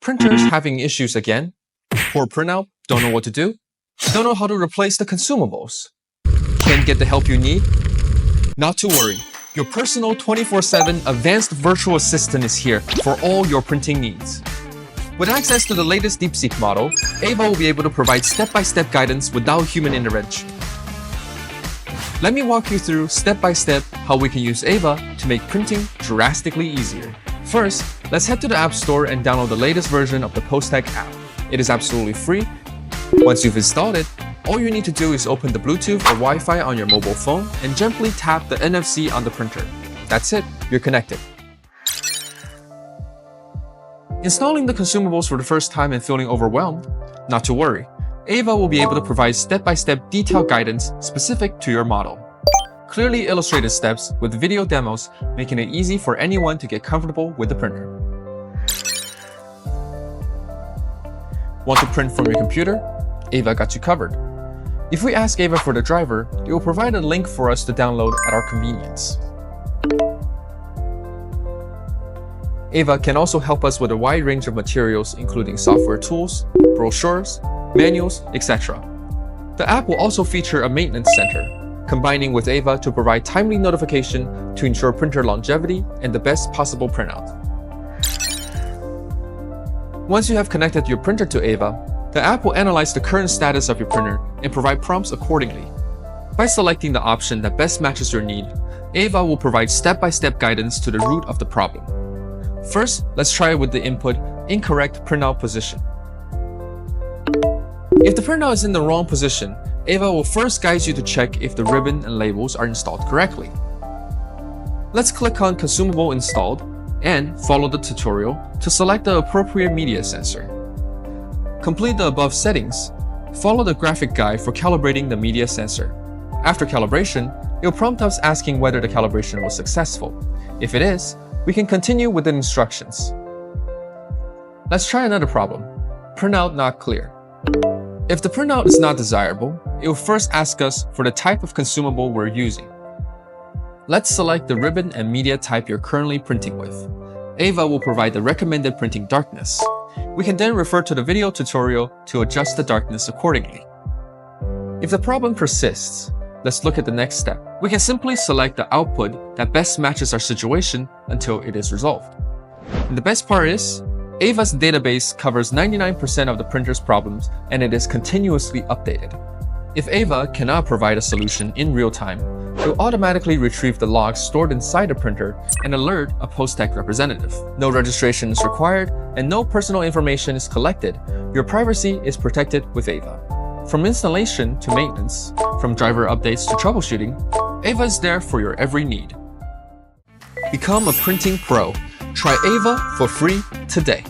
Printers having issues again? Poor printout? Don't know what to do? Don't know how to replace the consumables? Can't get the help you need? Not to worry. Your personal 24/7 advanced virtual assistant is here for all your printing needs. With access to the latest DeepSeek model, Ava will be able to provide step-by-step guidance without human intervention. Let me walk you through step-by-step how we can use Ava to make printing drastically easier. First, let's head to the App Store and download the latest version of the POSTEK app. It is absolutely free. Once you've installed it, all you need to do is open the Bluetooth or Wi-Fi on your mobile phone and gently tap the NFC on the printer. That's it, you're connected. Installing the consumables for the first time and feeling overwhelmed? Not to worry. Ava will be able to provide step-by-step detailed guidance specific to your model. Clearly illustrated steps with video demos, making it easy for anyone to get comfortable with the printer. Want to print from your computer? Ava got you covered. If we ask Ava for the driver, it will provide a link for us to download at our convenience. Ava can also help us with a wide range of materials including software tools, brochures, manuals, etc. The app will also feature a maintenance center, combining with Ava to provide timely notification to ensure printer longevity and the best possible printout. Once you have connected your printer to Ava, the app will analyze the current status of your printer and provide prompts accordingly. By selecting the option that best matches your need, Ava will provide step-by-step guidance to the root of the problem. First, let's try with the input incorrect printout position. If the printout is in the wrong position, Ava will first guide you to check if the ribbon and labels are installed correctly. Let's click on Consumable Installed and follow the tutorial to select the appropriate media sensor. Complete the above settings. Follow the graphic guide for calibrating the media sensor. After calibration, it will prompt us asking whether the calibration was successful. If it is, we can continue with the instructions. Let's try another problem. Printout not clear. If the printout is not desirable, it will first ask us for the type of consumable we're using. Let's select the ribbon and media type you're currently printing with. Ava will provide the recommended printing darkness. We can then refer to the video tutorial to adjust the darkness accordingly. If the problem persists, let's look at the next step. We can simply select the output that best matches our situation until it is resolved. And the best part is, Ava's database covers 99% of the printer's problems and it is continuously updated. If Ava cannot provide a solution in real time, it will automatically retrieve the logs stored inside the printer and alert a POSTEK representative. No registration is required and no personal information is collected. Your privacy is protected with Ava. From installation to maintenance, from driver updates to troubleshooting, Ava is there for your every need. Become a printing pro. Try Ava for free today.